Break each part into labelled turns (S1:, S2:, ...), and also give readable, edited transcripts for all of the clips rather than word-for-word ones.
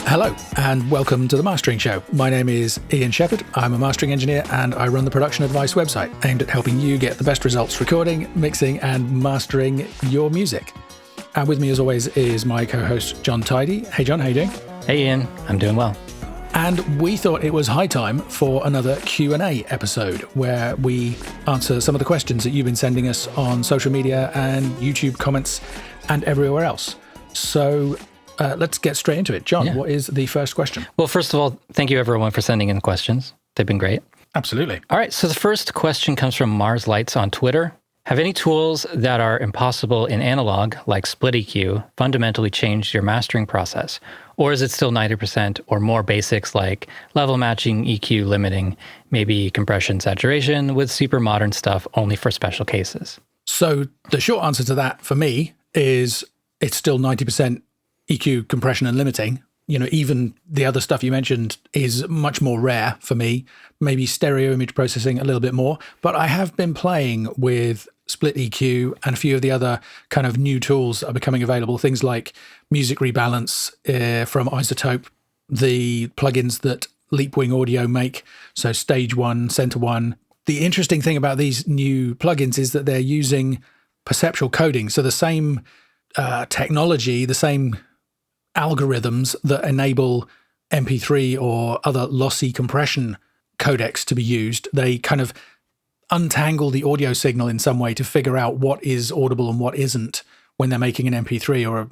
S1: Hello, and welcome to The Mastering Show. My name is Ian Shepherd. I'm a mastering engineer, and I run the Production Advice website, aimed at helping you get the best results recording, mixing, and mastering your music. And with me, as always, is my co-host, John Tidy. Hey, John, how you doing?
S2: Hey, Ian. I'm doing well.
S1: And we thought it was high time for another Q&A episode, where we answer some of the questions that you've been sending us on social media and YouTube comments and everywhere else. So let's get straight into it. John, What is the first question?
S2: Well, first of all, thank you everyone for sending in questions. They've been great.
S1: Absolutely.
S2: All right, so the first question comes from Mars Lights on Twitter. Have any tools that are impossible in analog, like SplitEQ, fundamentally changed your mastering process? Or is it still 90% or more basics like level matching, EQ limiting, maybe compression saturation with super modern stuff only for special cases?
S1: So the short answer to that for me is it's still 90% EQ, compression, and limiting. You know, even the other stuff you mentioned is much more rare for me, maybe stereo image processing a little bit more. But I have been playing with SplitEQ and a few of the other kind of new tools that are becoming available, things like Music Rebalance from iZotope, the plugins that Leapwing Audio make, so Stage 1, Center 1. The interesting thing about these new plugins is that they're using perceptual coding, so the same technology, the same algorithms that enable MP3 or other lossy compression codecs to be used. They kind of untangle the audio signal in some way to figure out what is audible and what isn't when they're making an MP3 or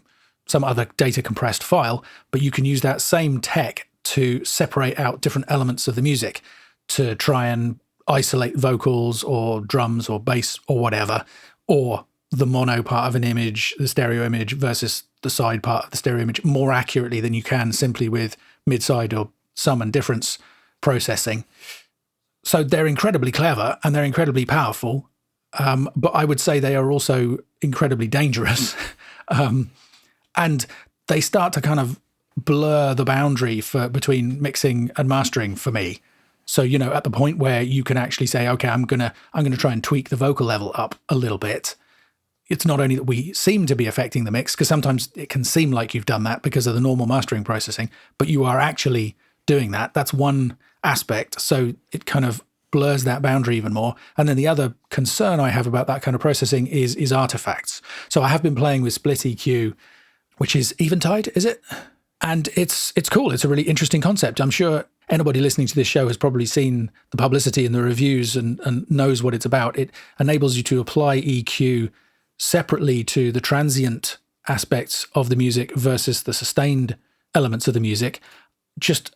S1: some other data compressed file. But you can use that same tech to separate out different elements of the music to try and isolate vocals or drums or bass or whatever, or the mono part of an image, the stereo image versus the side part of the stereo image more accurately than you can simply with mid-side or sum and difference processing. So they're incredibly clever and they're incredibly powerful, but I would say they are also incredibly dangerous. And they start to kind of blur the boundary between mixing and mastering for me. So, you know, at the point where you can actually say, okay, I'm gonna try and tweak the vocal level up a little bit. It's not only that we seem to be affecting the mix, because sometimes it can seem like you've done that because of the normal mastering processing, but you are actually doing that. That's one aspect. So it kind of blurs that boundary even more. And then the other concern I have about that kind of processing is artifacts. So I have been playing with SplitEQ, which is Eventide, is it? And it's cool. It's a really interesting concept. I'm sure anybody listening to this show has probably seen the publicity and the reviews and knows what it's about. It enables you to apply EQ separately to the transient aspects of the music versus the sustained elements of the music. Just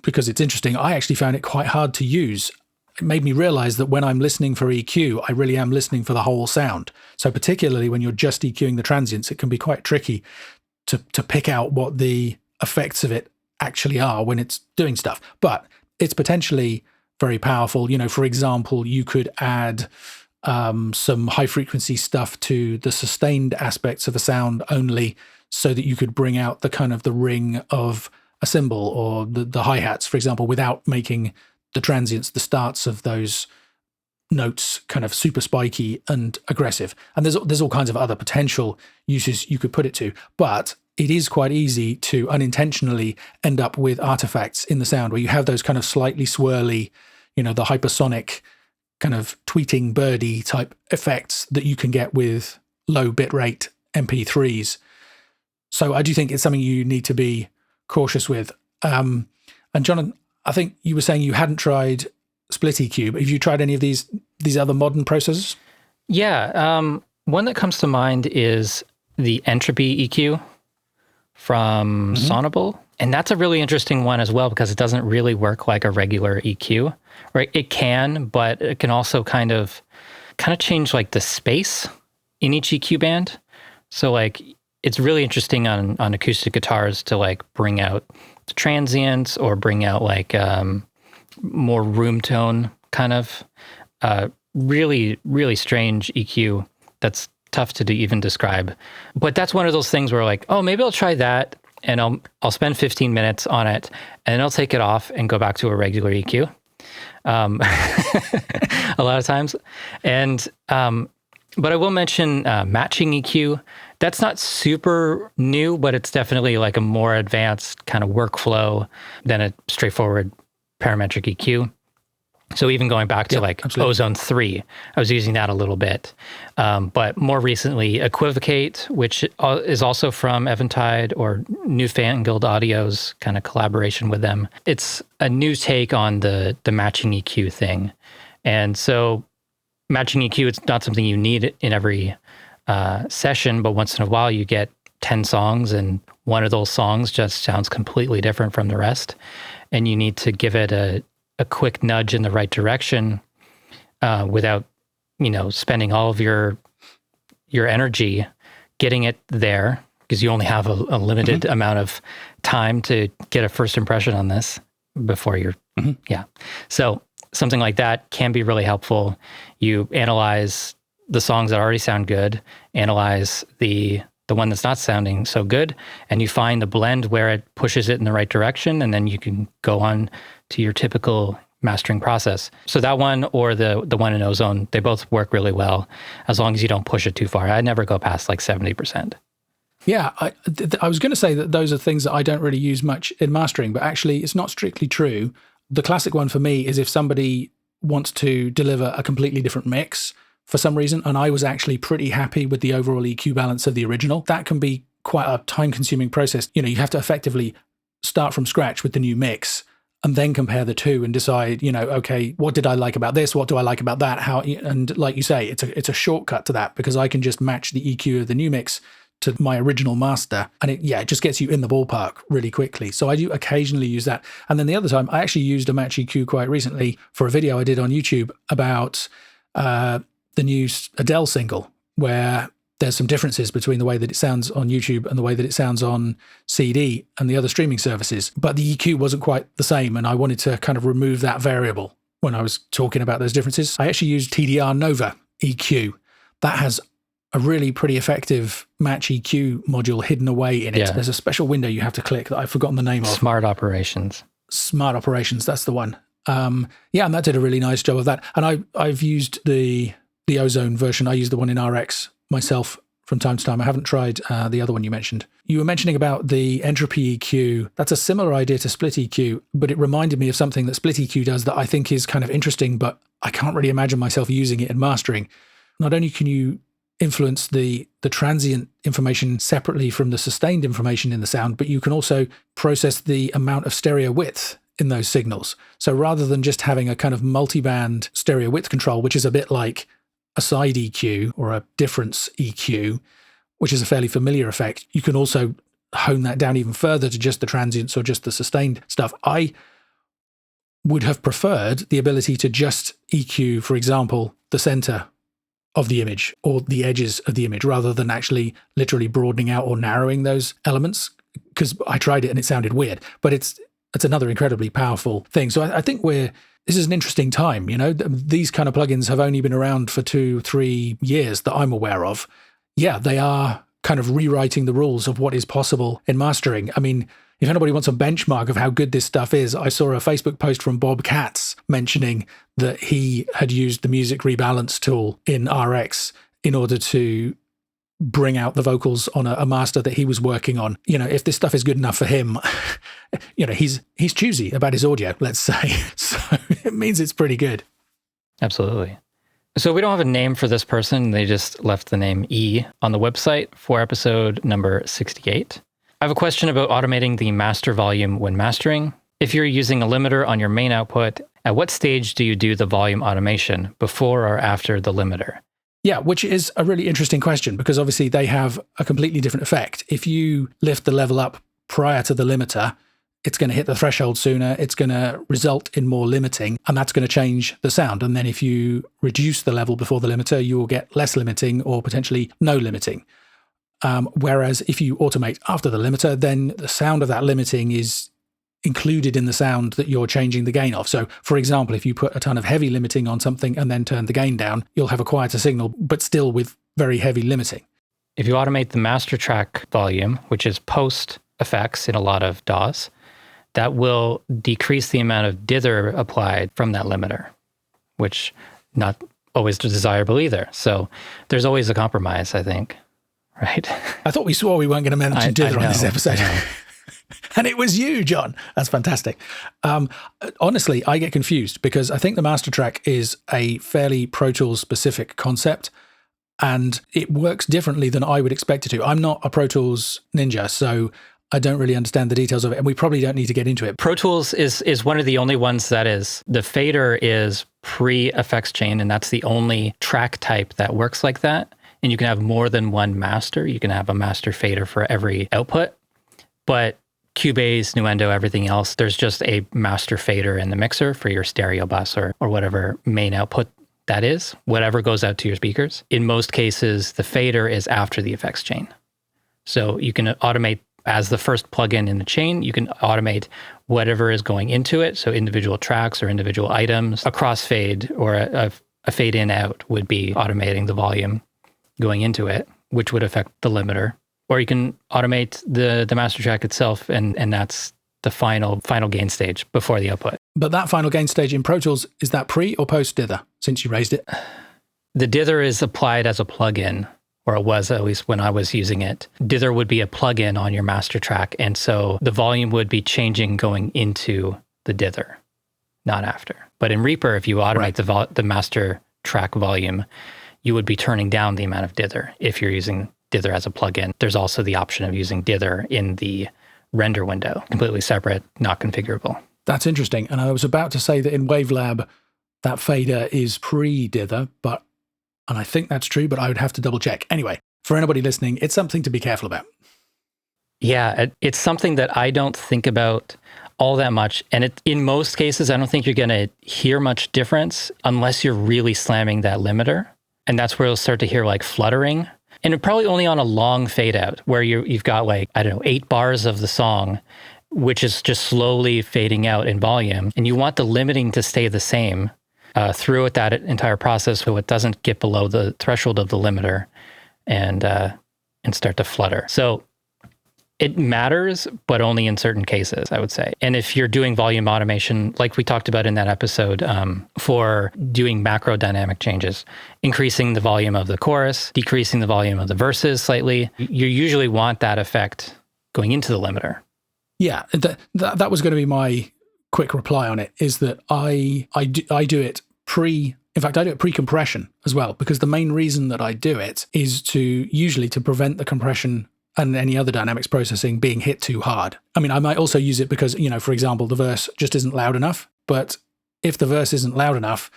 S1: because it's interesting, I actually found it quite hard to use. It made me realize that when I'm listening for EQ, I really am listening for the whole sound. So particularly when you're just EQing the transients, it can be quite tricky to pick out what the effects of it actually are when it's doing stuff. But it's potentially very powerful. You know, for example, you could add some high frequency stuff to the sustained aspects of a sound only, so that you could bring out the kind of the ring of a cymbal or the hi-hats, for example, without making the transients, the starts of those notes kind of super spiky and aggressive. And there's all kinds of other potential uses you could put it to, but it is quite easy to unintentionally end up with artifacts in the sound where you have those kind of slightly swirly, you know, the hypersonic kind of tweeting birdie type effects that you can get with low bitrate MP3s. So I do think it's something you need to be cautious with. And John, I think you were saying you hadn't tried SplitEQ, but have you tried any of these other modern processors?
S2: Yeah, one that comes to mind is the Entropy EQ from Sonable. And that's a really interesting one as well, because it doesn't really work like a regular EQ, right? It can, but it can also kind of change like the space in each EQ band. So like, it's really interesting on acoustic guitars to like bring out the transients or bring out like more room tone kind of really, really strange EQ that's tough to even describe. But that's one of those things where like, oh, maybe I'll try that. And I'll spend 15 minutes on it, and then I'll take it off and go back to a regular EQ. A lot of times. And but I will mention matching EQ That's not super new, but it's definitely like a more advanced kind of workflow than a straightforward parametric EQ. So even going back to
S1: absolutely.
S2: Ozone 3, I was using that a little bit. But more recently, Equivocate, which is also from Eventide or Newfangled Audio's kind of collaboration with them. It's a new take on the matching EQ thing. And so matching EQ, it's not something you need in every session, but once in a while you get 10 songs and one of those songs just sounds completely different from the rest. And you need to give it a quick nudge in the right direction without, spending all of your energy getting it there, because you only have a limited amount of time to get a first impression on this before you're, So something like that can be really helpful. You analyze the songs that already sound good, analyze the one that's not sounding so good, and you find the blend where it pushes it in the right direction, and then you can go on to your typical mastering process. So that one or the one in Ozone, they both work really well as long as you don't push it too far. I never go past 70%.
S1: Yeah, I was going to say that those are things that I don't really use much in mastering, but actually it's not strictly true. The classic one for me is if somebody wants to deliver a completely different mix for some reason, and I was actually pretty happy with the overall EQ balance of the original. That can be quite a time-consuming process. You have to effectively start from scratch with the new mix and then compare the two and decide, okay, what did I like about this? What do I like about that? How? And like you say, it's a shortcut to that, because I can just match the EQ of the new mix to my original master, and it just gets you in the ballpark really quickly. So I do occasionally use that. And then the other time, I actually used a match EQ quite recently for a video I did on YouTube about the new Adele single, where there's some differences between the way that it sounds on YouTube and the way that it sounds on CD and the other streaming services. But the EQ wasn't quite the same, and I wanted to kind of remove that variable when I was talking about those differences. I actually used TDR Nova EQ. That has a really pretty effective match EQ module hidden away in it. Yeah. There's a special window you have to click that I've forgotten the name of.
S2: Smart Operations,
S1: that's the one. And that did a really nice job of that. And I've used the Ozone version. I use the one in RX myself from time to time. I haven't tried the other one you mentioned. You were mentioning about the entropy EQ. That's a similar idea to SplitEQ, but it reminded me of something that SplitEQ does that I think is kind of interesting, but I can't really imagine myself using it in mastering. Not only can you influence the transient information separately from the sustained information in the sound, but you can also process the amount of stereo width in those signals. So rather than just having a kind of multiband stereo width control, which is a bit like a side EQ or a difference EQ, which is a fairly familiar effect, you can also hone that down even further to just the transients or just the sustained stuff. I would have preferred the ability to just EQ, for example, the center of the image or the edges of the image, rather than actually literally broadening out or narrowing those elements, because I tried it and it sounded weird. But it's another incredibly powerful thing. So I think this is an interesting time. These kind of plugins have only been around for 2-3 years that I'm aware of. Yeah, they are kind of rewriting the rules of what is possible in mastering. I mean, if anybody wants a benchmark of how good this stuff is, I saw a Facebook post from Bob Katz mentioning that he had used the music rebalance tool in RX in order to bring out the vocals on a master that he was working on. If this stuff is good enough for him, he's choosy about his audio, let's say. So it means it's pretty good.
S2: Absolutely. So we don't have a name for this person. They just left the name E on the website for episode number 68. I have a question about automating the master volume when mastering. If you're using a limiter on your main output, at what stage do you do the volume automation, before or after the limiter?
S1: Yeah, which is a really interesting question, because obviously they have a completely different effect. If you lift the level up prior to the limiter, it's going to hit the threshold sooner, it's going to result in more limiting, and that's going to change the sound. And then if you reduce the level before the limiter, you will get less limiting or potentially no limiting. Whereas if you automate after the limiter, then the sound of that limiting is included in the sound that you're changing the gain of. So, for example, if you put a ton of heavy limiting on something and then turn the gain down, you'll have a quieter signal, but still with very heavy limiting.
S2: If you automate the master track volume, which is post effects in a lot of DAWs, that will decrease the amount of dither applied from that limiter, which not always desirable either. So there's always a compromise, I think. right?
S1: I thought we swore we weren't going to mention dither on this episode. And it was you, John. That's fantastic. Honestly, I get confused because I think the master track is a fairly Pro Tools specific concept and it works differently than I would expect it to. I'm not a Pro Tools ninja, so I don't really understand the details of it, and we probably don't need to get into it.
S2: Pro Tools is one of the only ones that is, the fader is pre-effects chain, and that's the only track type that works like that. And you can have more than one master. You can have a master fader for every output. But Cubase, Nuendo, everything else, there's just a master fader in the mixer for your stereo bus or whatever main output that is, whatever goes out to your speakers. In most cases, the fader is after the effects chain. So you can automate as the first plugin in the chain, you can automate whatever is going into it. So individual tracks or individual items. A crossfade or a fade in out would be automating the volume going into it, which would affect the limiter. Or you can automate the master track itself, and that's the final gain stage before the output.
S1: But that final gain stage in Pro Tools, is that pre or post dither, since you raised it?
S2: The dither is applied as a plugin, or it was at least when I was using it. Dither would be a plugin on your master track, and so the volume would be changing going into the dither, not after. But in Reaper, if you automate the master track volume, you would be turning down the amount of dither if you're using dither as a plugin. There's also the option of using dither in the render window, completely separate, not configurable.
S1: That's interesting. And I was about to say that in Wavelab, that fader is pre-dither, and I think that's true, but I would have to double check. Anyway, for anybody listening, it's something to be careful about.
S2: Yeah, it's something that I don't think about all that much. And in most cases, I don't think you're going to hear much difference unless you're really slamming that limiter. And that's where you'll start to hear like fluttering. And probably only on a long fade out where you've got 8 bars of the song, which is just slowly fading out in volume. And you want the limiting to stay the same throughout that entire process so it doesn't get below the threshold of the limiter and start to flutter. So it matters, but only in certain cases, I would say. And if you're doing volume automation, like we talked about in that episode, for doing macro dynamic changes, increasing the volume of the chorus, decreasing the volume of the verses slightly, you usually want that effect going into the limiter.
S1: Yeah, that was going to be my quick reply on it, is that I do it in fact, I do it pre-compression as well, because the main reason that I do it is usually to prevent the compression and any other dynamics processing being hit too hard. I mean, I might also use it because, for example, the verse just isn't loud enough. But if the verse isn't loud enough,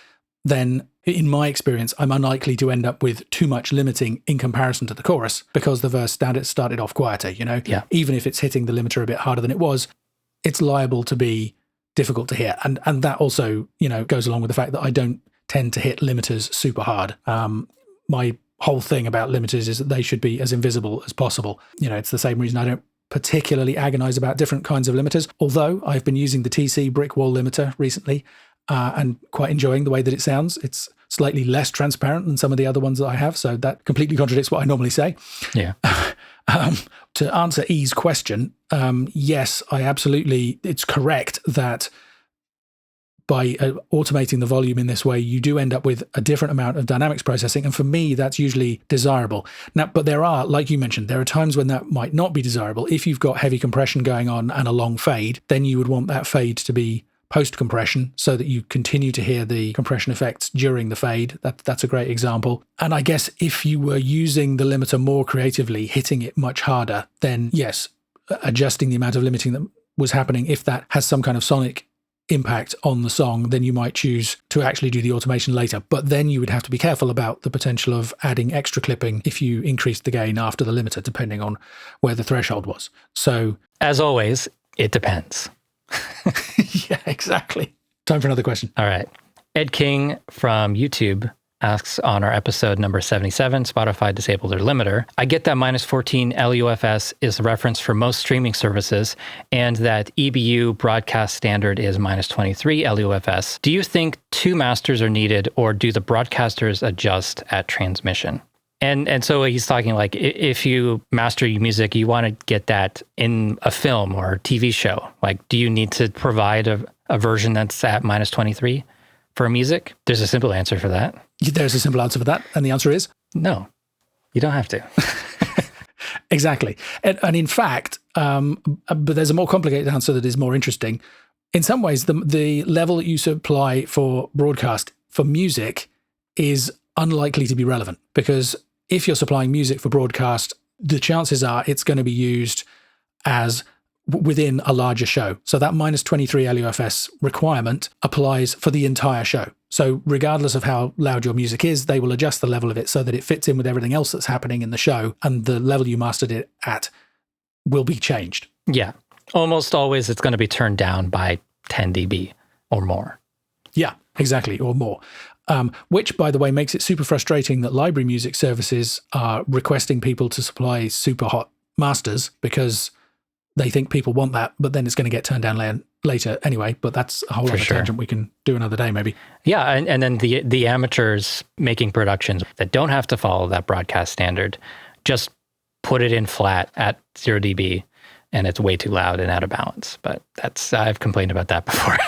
S1: then in my experience, I'm unlikely to end up with too much limiting in comparison to the chorus because the verse started off quieter,
S2: Yeah.
S1: Even if it's hitting the limiter a bit harder than it was, it's liable to be difficult to hear. And that also, goes along with the fact that I don't tend to hit limiters super hard. My whole thing about limiters is that they should be as invisible as possible. It's the same reason I don't particularly agonize about different kinds of limiters, although I've been using the TC brick wall limiter recently and quite enjoying the way that it sounds. It's slightly less transparent than some of the other ones that I have, so that completely contradicts what I normally say.
S2: Yeah.
S1: To answer E's question, yes, it's correct that by automating the volume in this way, you do end up with a different amount of dynamics processing. And for me, that's usually desirable. Now, but there are, like you mentioned, there are times when that might not be desirable. If you've got heavy compression going on and a long fade, then you would want that fade to be post-compression so that you continue to hear the compression effects during the fade. That's a great example. And I guess if you were using the limiter more creatively, hitting it much harder, then yes, adjusting the amount of limiting that was happening, if that has some kind of sonic impact on the song, then you might choose to actually do the automation later. But then you would have to be careful about the potential of adding extra clipping if you increased the gain after the limiter, depending on where the threshold was. So,
S2: as always, it depends.
S1: Yeah, exactly. Time for another question.
S2: All right. Ed King from YouTube asks on our episode number 77, Spotify disabled their limiter. I get that -14 LUFS is the reference for most streaming services and that EBU broadcast standard is -23 LUFS. Do you think 2 masters are needed or do the broadcasters adjust at transmission? And so he's talking like if you master your music, you want to get that in a film or TV show. Like, do you need to provide a version that's at -23 for music? There's a simple answer for that.
S1: There's a simple answer for that. And the answer is?
S2: No, you don't have to.
S1: Exactly. And in fact, but there's a more complicated answer that is more interesting. In some ways, the level that you supply for broadcast for music is unlikely to be relevant, because if you're supplying music for broadcast, the chances are it's going to be used as within a larger show. So that minus 23 LUFS requirement applies for the entire show. So regardless of how loud your music is, they will adjust the level of it so that it fits in with everything else that's happening in the show, and the level you mastered it at will be changed.
S2: Yeah. Almost always it's going to be turned down by 10 dB or more.
S1: Yeah, exactly, or more. Which, by the way, makes it super frustrating that library music services are requesting people to supply super hot masters, because they think people want that, but then it's going to get turned down later anyway. But that's a whole other tangent we can do another day, maybe.
S2: Yeah, and then the amateurs making productions that don't have to follow that broadcast standard, just put it in flat at 0 dB, and it's way too loud and out of balance. But I've complained about that before.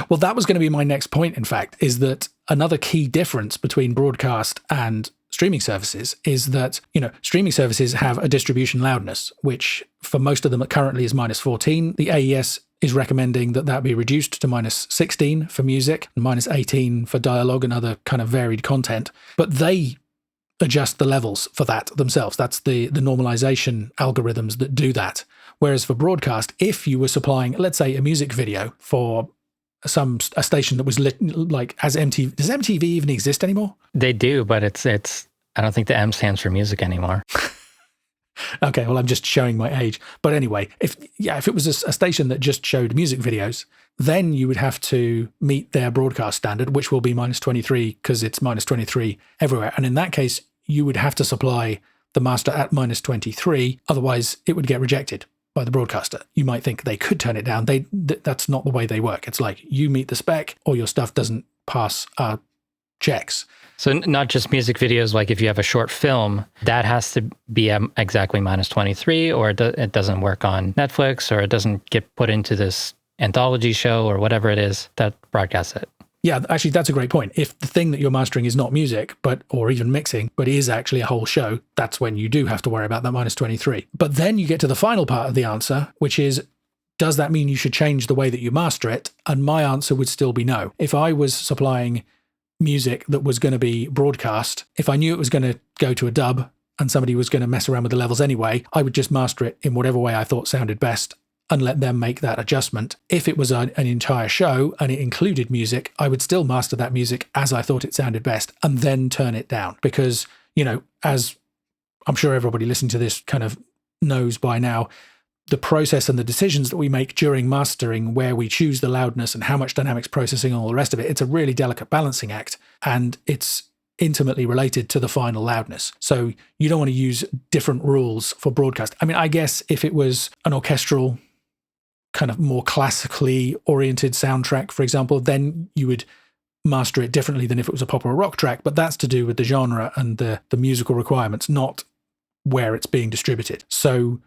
S1: Well, that was going to be my next point, in fact, is that another key difference between broadcast and streaming services is that, streaming services have a distribution loudness, which for most of them currently is minus 14. The AES is recommending that be reduced to minus 16 for music and minus 18 for dialogue and other kind of varied content. But they adjust the levels for that themselves. That's the normalization algorithms that do that. Whereas for broadcast, if you were supplying, let's say, a music video for a station that was lit like as MTV. Does MTV even exist anymore?
S2: They do, but it's I don't think the M stands for music anymore.
S1: Okay, well, I'm just showing my age. But anyway, if it was a station that just showed music videos, then you would have to meet their broadcast standard, which will be minus 23 because it's minus 23 everywhere. And in that case, you would have to supply the master at minus 23. Otherwise, it would get rejected by the broadcaster. You might think they could turn it down. That's not the way they work. It's like you meet the spec or your stuff doesn't pass our checks.
S2: So not just music videos, like if you have a short film, that has to be exactly minus 23, or it doesn't work on Netflix, or it doesn't get put into this anthology show or whatever it is that broadcasts it.
S1: Yeah, actually, that's a great point. If the thing that you're mastering is not music, or even mixing, but is actually a whole show, that's when you do have to worry about that minus 23. But then you get to the final part of the answer, which is, does that mean you should change the way that you master it? And my answer would still be no. If I was supplying music that was going to be broadcast, if I knew it was going to go to a dub and somebody was going to mess around with the levels anyway, I would just master it in whatever way I thought sounded best and let them make that adjustment. If it was an entire show and it included music, I would still master that music as I thought it sounded best and then turn it down. Because, as I'm sure everybody listening to this kind of knows by now, the process and the decisions that we make during mastering, where we choose the loudness and how much dynamics processing and all the rest of it, it's a really delicate balancing act, and it's intimately related to the final loudness. So you don't want to use different rules for broadcast. I mean, I guess if it was an orchestral, kind of more classically oriented soundtrack, for example, then you would master it differently than if it was a pop or a rock track, but that's to do with the genre and the musical requirements, not where it's being distributed. So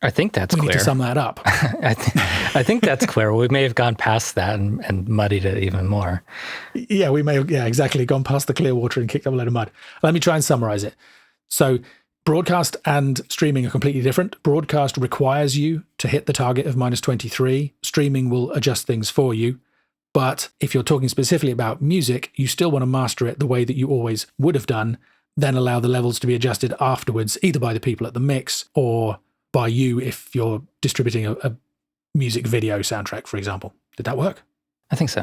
S2: I think that's clear.
S1: We need to sum that up.
S2: I think that's clear. We may have gone past that and muddied it even more.
S1: Yeah, we may have, exactly, gone past the clear water and kicked up a load of mud. Let me try and summarize it. So broadcast and streaming are completely different. Broadcast requires you to hit the target of minus 23. Streaming will adjust things for you. But if you're talking specifically about music, you still want to master it the way that you always would have done, then allow the levels to be adjusted afterwards, either by the people at the mix or by you if you're distributing a music video soundtrack, for example. Did that work?
S2: I think so.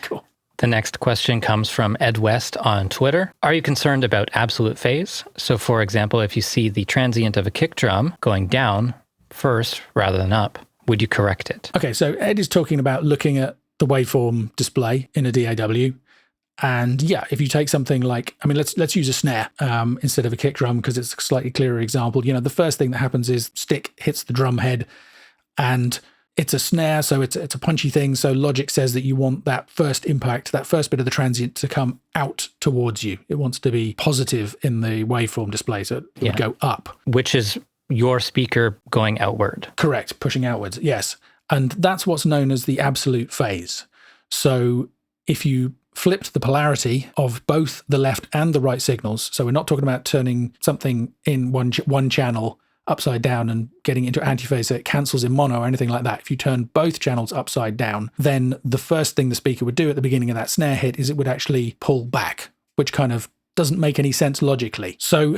S1: Cool.
S2: The next question comes from Ed West on Twitter. Are you concerned about absolute phase? So, for example, if you see the transient of a kick drum going down first rather than up, would you correct it? Okay, so Ed is talking about looking at the waveform display in a DAW. And yeah, if you take something like, let's use a snare instead of a kick drum because it's a slightly clearer example. The first thing that happens is stick hits the drum head and it's a snare, so it's a punchy thing. So Logic says that you want that first impact, that first bit of the transient to come out towards you. It wants to be positive in the waveform display, so it would go up. Which is your speaker going outward. Correct, pushing outwards, yes. And that's what's known as the absolute phase. So if you
S1: flipped the polarity of both the left and the right signals, so we're not talking about turning something in one channel upside down and getting into antiphase so it cancels in mono or anything like that. If you turn both channels upside down, then the first thing the speaker would do at the beginning of that snare hit is it would actually pull back, which kind of doesn't make any sense logically. So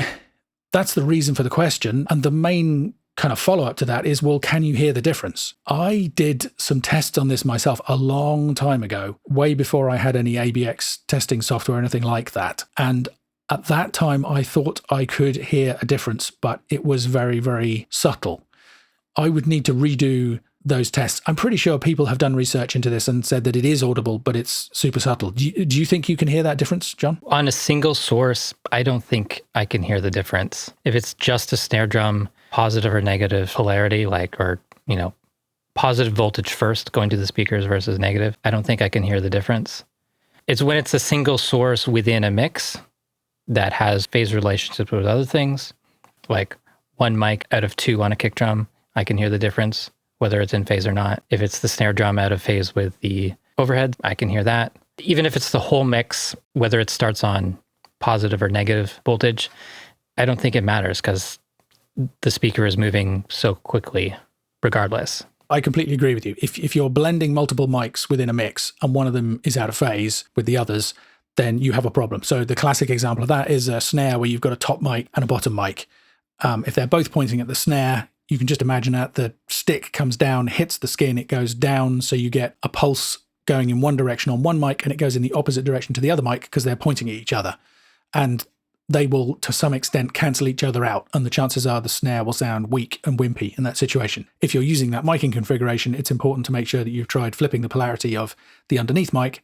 S1: that's the reason for the question. And the main kind of follow-up to that is, well, can you hear the difference? I did some tests on this myself a long time ago, way before I had any ABX testing software or anything like that. And at that time, I thought I could hear a difference, but it was very, very subtle. I would need to redo those tests. I'm pretty sure people have done research into this and said that it is audible, but it's super subtle. Do you think you can hear that difference, John?
S2: On a single source, I don't think I can hear the difference. If it's just a snare drum, positive or negative polarity, positive voltage first going to the speakers versus negative, I don't think I can hear the difference. It's when it's a single source within a mix that has phase relationships with other things, like one mic out of two on a kick drum, I can hear the difference, whether it's in phase or not. If it's the snare drum out of phase with the overhead, I can hear that. Even if it's the whole mix, whether it starts on positive or negative voltage, I don't think it matters because the speaker is moving so quickly regardless.
S1: I completely agree with you. If you're blending multiple mics within a mix and one of them is out of phase with the others, then you have a problem. So the classic example of that is a snare where you've got a top mic and a bottom mic. If they're both pointing at the snare, you can just imagine that the stick comes down, hits the skin, it goes down, so you get a pulse going in one direction on one mic and it goes in the opposite direction to the other mic because they're pointing at each other. And they will, to some extent, cancel each other out, and the chances are the snare will sound weak and wimpy in that situation. If you're using that miking configuration, it's important to make sure that you've tried flipping the polarity of the underneath mic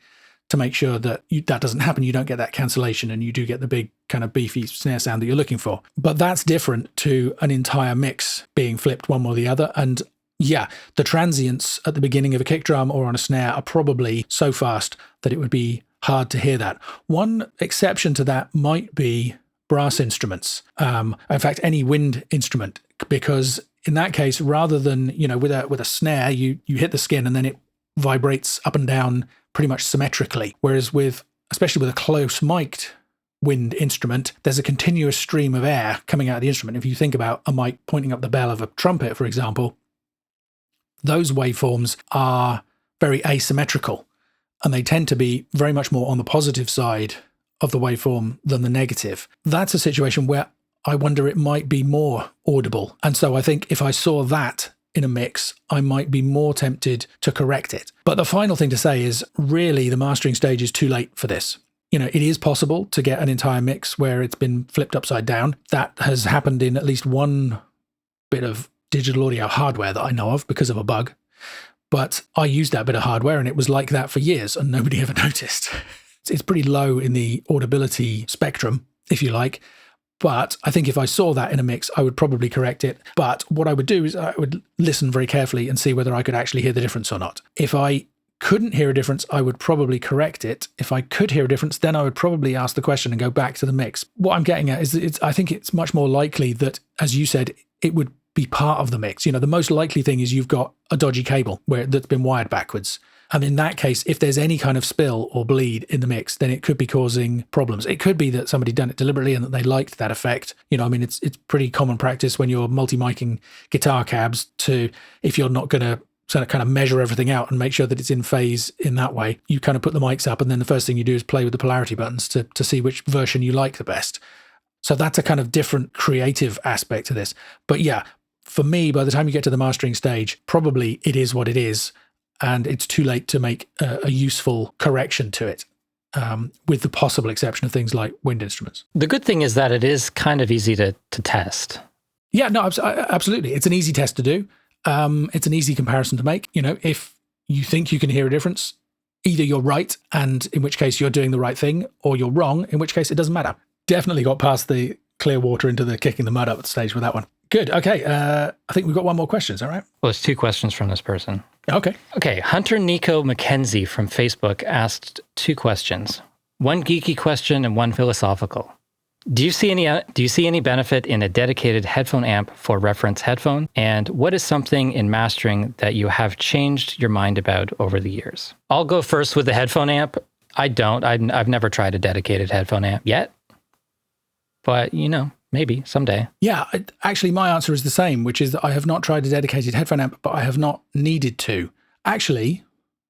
S1: to make sure that that doesn't happen. You don't get that cancellation and you do get the big kind of beefy snare sound that you're looking for. But that's different to an entire mix being flipped one way or the other. And yeah, the transients at the beginning of a kick drum or on a snare are probably so fast that it would be hard to hear that. One exception to that might be brass instruments. In fact, any wind instrument, because in that case, rather than, with a snare, you hit the skin and then it vibrates up and down pretty much symmetrically. Whereas especially with a close mic'd wind instrument, there's a continuous stream of air coming out of the instrument. If you think about a mic pointing up the bell of a trumpet, for example, those waveforms are very asymmetrical and they tend to be very much more on the positive side of the waveform than the negative. That's a situation where I wonder it might be more audible. And so I think if I saw that in a mix, I might be more tempted to correct it. But the final thing to say is really the mastering stage is too late for this. It is possible to get an entire mix where it's been flipped upside down. That has happened in at least one bit of digital audio hardware that I know of because of a bug. But I used that bit of hardware and it was like that for years and nobody ever noticed. It's pretty low in the audibility spectrum, if you like. But I think if I saw that in a mix, I would probably correct it. But what I would do is I would listen very carefully and see whether I could actually hear the difference or not. If I couldn't hear a difference, I would probably correct it. If I could hear a difference, then I would probably ask the question and go back to the mix. What I'm getting at is I think it's much more likely that, as you said, it would be part of the mix. The most likely thing is you've got a dodgy cable that's been wired backwards. And in that case, if there's any kind of spill or bleed in the mix, then it could be causing problems. It could be that somebody done it deliberately and that they liked that effect. It's pretty common practice when you're multi-miking guitar cabs to, if you're not going to sort of kind of measure everything out and make sure that it's in phase in that way, you kind of put the mics up and then the first thing you do is play with the polarity buttons to see which version you like the best. So that's a kind of different creative aspect to this. But yeah, for me, by the time you get to the mastering stage, probably it is what it is. And it's too late to make a useful correction to it, with the possible exception of things like wind instruments.
S2: The good thing is that it is kind of easy to test.
S1: Yeah, no, absolutely. It's an easy test to do. It's an easy comparison to make. If you think you can hear a difference, either you're right, and in which case you're doing the right thing, or you're wrong, in which case it doesn't matter. Definitely got past the clear water into the kicking the mud up stage with that one. Good. Okay. I think we've got one more question. Is that right?
S2: Well, it's 2 questions from this person.
S1: Okay.
S2: Hunter Nico McKenzie from Facebook asked 2 questions. One geeky question and one philosophical. Do you see any benefit in a dedicated headphone amp for reference headphone? And what is something in mastering that you have changed your mind about over the years? I'll go first with the headphone amp. I don't. I've never tried a dedicated headphone amp yet. But, maybe someday.
S1: Yeah, actually, my answer is the same, which is that I have not tried a dedicated headphone amp, but I have not needed to. Actually,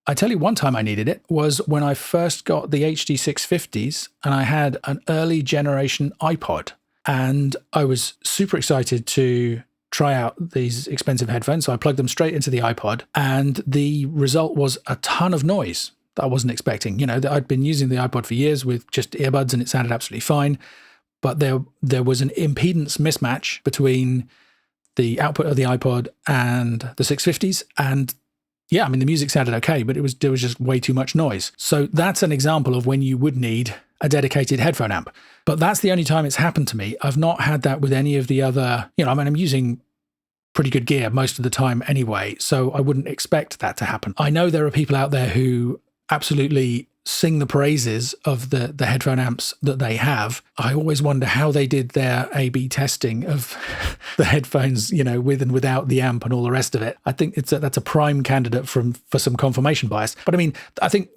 S1: I tell you one time I needed it was when I first got the HD650s and I had an early generation iPod. And I was super excited to try out these expensive headphones. So I plugged them straight into the iPod and the result was a ton of noise that I wasn't expecting. I'd been using the iPod for years with just earbuds and it sounded absolutely fine. But there was an impedance mismatch between the output of the iPod and the 650s. And yeah, the music sounded okay, but there was just way too much noise. So that's an example of when you would need a dedicated headphone amp. But that's the only time it's happened to me. I've not had that with any of the other, I'm using pretty good gear most of the time anyway, so I wouldn't expect that to happen. I know there are people out there who absolutely sing the praises of the headphone amps that they have. I always wonder how they did their A/B testing of the headphones, with and without the amp and all the rest of it. I think that's a prime candidate for some confirmation bias. But I think,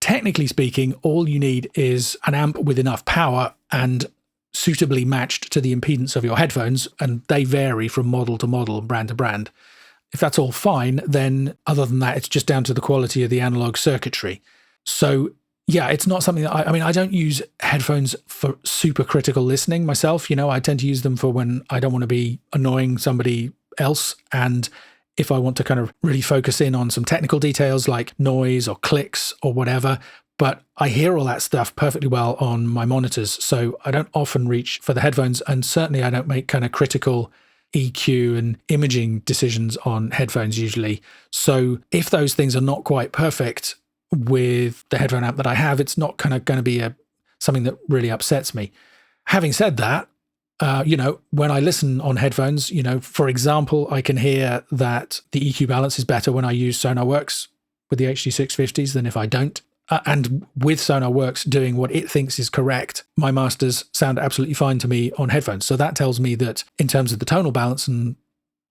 S1: technically speaking, all you need is an amp with enough power and suitably matched to the impedance of your headphones, and they vary from model to model and brand to brand. If that's all fine, then other than that, it's just down to the quality of the analog circuitry. So yeah, it's not something that I don't use headphones for super critical listening myself. I tend to use them for when I don't want to be annoying somebody else. And if I want to kind of really focus in on some technical details like noise or clicks or whatever, but I hear all that stuff perfectly well on my monitors. So I don't often reach for the headphones, and certainly I don't make kind of critical EQ and imaging decisions on headphones usually. So if those things are not quite perfect with the headphone amp that I have, it's not kind of going to be something that really upsets me. Having said that, when I listen on headphones, for example, I can hear that the EQ balance is better when I use SonarWorks with the HD650s than if I don't. And with SonarWorks doing what it thinks is correct, my masters sound absolutely fine to me on headphones. So that tells me that in terms of the tonal balance and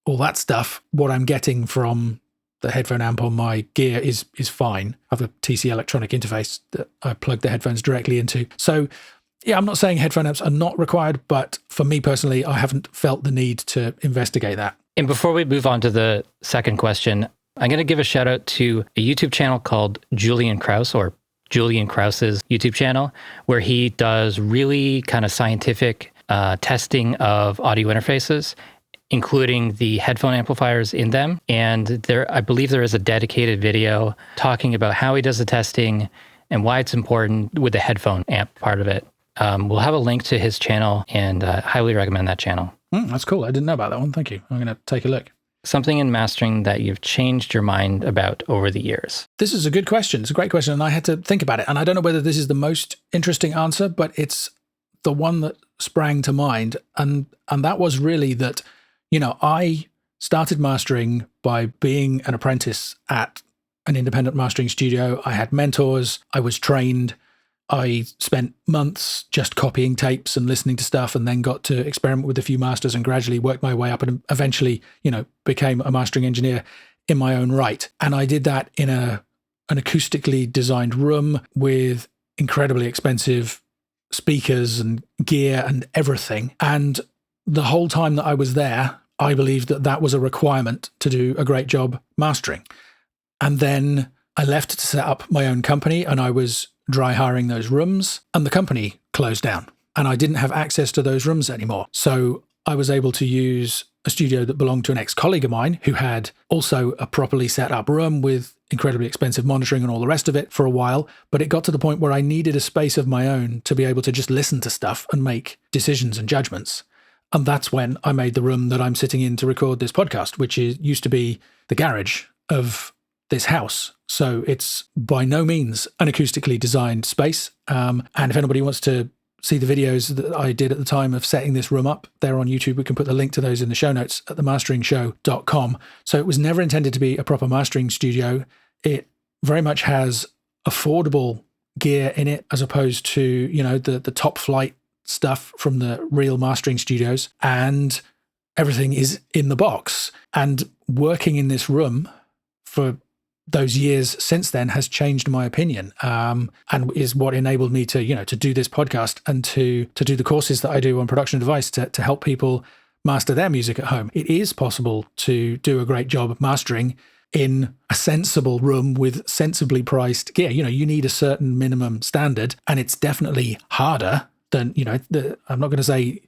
S1: all that stuff, what I'm getting from the headphone amp on my gear is fine. I have a TC electronic interface that I plug the headphones directly into. So yeah, I'm not saying headphone amps are not required, but for me personally, I haven't felt the need to investigate that.
S2: And before we move on to the second question, I'm going to give a shout out to a YouTube channel called Julian Krause, or Julian Krause's YouTube channel, where he does really kind of scientific testing of audio interfaces, including the headphone amplifiers in them. And I believe there is a dedicated video talking about how he does the testing and why it's important with the headphone amp part of it. We'll have a link to his channel, and highly recommend that channel.
S1: That's cool. I didn't know about that one. Thank you. I'm going to take a look.
S2: Something in mastering that you've changed your mind about over the years?
S1: This is a good question. It's a great question, and I had to think about it. And I don't know whether this is the most interesting answer, but it's the one that sprang to mind. And that was really that, I started mastering by being an apprentice at an independent mastering studio. I had mentors. I was trained. I spent months just copying tapes and listening to stuff, and then got to experiment with a few masters and gradually worked my way up and eventually, became a mastering engineer in my own right. And I did that in an acoustically designed room with incredibly expensive speakers and gear and everything. And the whole time that I was there, I believed that was a requirement to do a great job mastering. And then I left to set up my own company, and I was dry hiring those rooms, and the company closed down and I didn't have access to those rooms anymore. So I was able to use a studio that belonged to an ex-colleague of mine who had also a properly set up room with incredibly expensive monitoring and all the rest of it for a while. But it got to the point where I needed a space of my own to be able to just listen to stuff and make decisions and judgments. And that's when I made the room that I'm sitting in to record this podcast, which used to be the garage of this house. So it's by no means an acoustically designed space. And if anybody wants to see the videos that I did at the time of setting this room up, they're on YouTube. We can put the link to those in the show notes at themasteringshow.com. So it was never intended to be a proper mastering studio. It very much has affordable gear in it as opposed to, the top flight stuff from the real mastering studios. And everything is in the box. And working in this room for those years since then has changed my opinion, and is what enabled me to, to do this podcast and to do the courses that I do on production device to help people master their music at home. It is possible to do a great job of mastering in a sensible room with sensibly priced gear. You need a certain minimum standard, and it's definitely harder than, I'm not going to say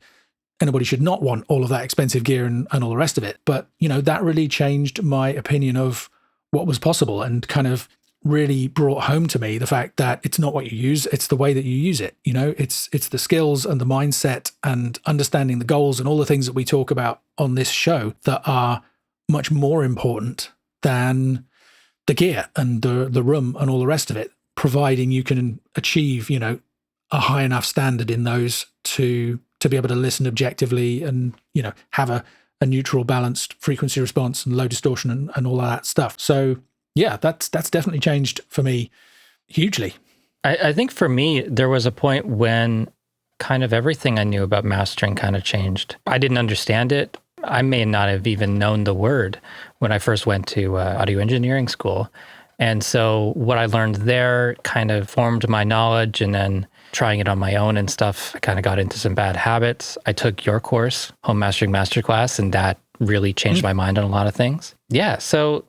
S1: anybody should not want all of that expensive gear and all the rest of it. But, that really changed my opinion of what was possible, and kind of really brought home to me the fact that it's not what you use, it's the way that you use it. It's the skills and the mindset and understanding the goals and all the things that we talk about on this show that are much more important than the gear and the room and all the rest of it, providing you can achieve, a high enough standard in those to be able to listen objectively and, have a neutral, balanced frequency response and low distortion and all of that stuff. So yeah, that's definitely changed for me hugely.
S2: I think for me, there was a point when kind of everything I knew about mastering kind of changed. I didn't understand it. I may not have even known the word when I first went to audio engineering school. And so what I learned there kind of formed my knowledge, and then trying it on my own and stuff, I kind of got into some bad habits. I took your course, Home Mastering Masterclass, and that really changed my mind on a lot of things. Yeah, so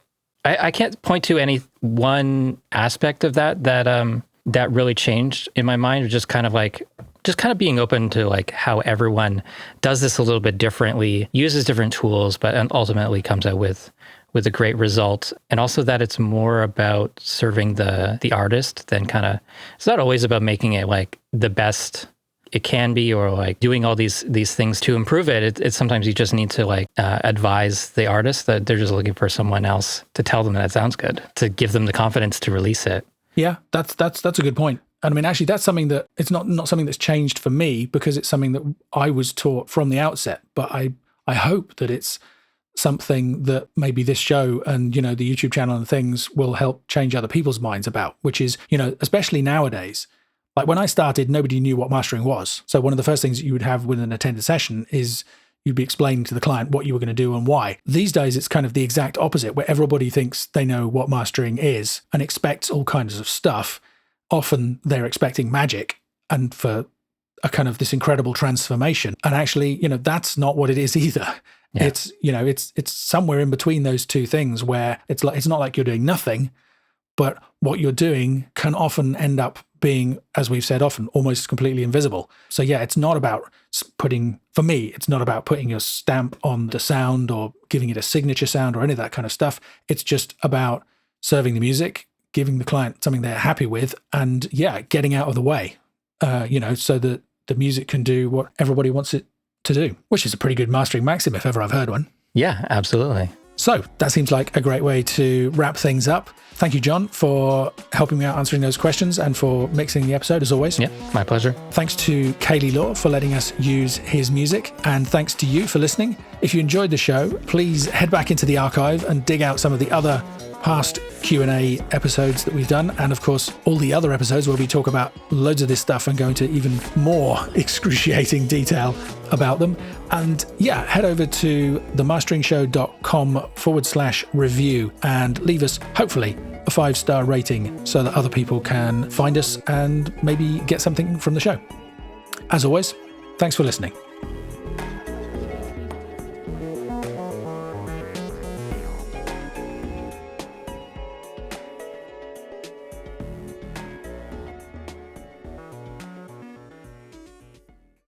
S2: I can't point to any one aspect of that really changed in my mind. Just kind of being open to like how everyone does this a little bit differently, uses different tools, but ultimately comes out with a great result. And also that it's more about serving the artist than it's not always about making it like the best it can be, or like doing all these things to improve it. It's sometimes you just need to like advise the artist that they're just looking for someone else to tell them that sounds good, to give them the confidence to release it.
S1: Yeah, that's a good point. And I mean, actually, that's something that it's not something that's changed for me, because it's something that I was taught from the outset. But I hope that it's something that maybe this show and, the YouTube channel and things will help change other people's minds about, which is, especially nowadays, like when I started, nobody knew what mastering was. So one of the first things that you would have with an attended session is you'd be explaining to the client what you were going to do and why. These days, it's kind of the exact opposite, where everybody thinks they know what mastering is and expects all kinds of stuff. Often they're expecting magic and for a kind of this incredible transformation. And actually, that's not what it is either. Yeah. It's somewhere in between those two things, where it's not like you're doing nothing, but what you're doing can often end up being, as we've said often, almost completely invisible. So yeah, it's not about putting your stamp on the sound or giving it a signature sound or any of that kind of stuff. It's just about serving the music, giving the client something they're happy with, and yeah, getting out of the way, so that the music can do what everybody wants it to do, which is a pretty good mastering maxim if ever I've heard one.
S2: Yeah, absolutely.
S1: So that seems like a great way to wrap things up. Thank you, John, for helping me out answering those questions and for mixing the episode, as always.
S2: Yeah, my pleasure.
S1: Thanks to Kaylee Law for letting us use his music, and thanks to you for listening. If you enjoyed the show, please head back into the archive and dig out some of the other past Q&A episodes that we've done, and of course all the other episodes where we talk about loads of this stuff and go into even more excruciating detail about them. And yeah, head over to themasteringshow.com/review and leave us hopefully a 5-star rating so that other people can find us and maybe get something from the show. As always, thanks for listening.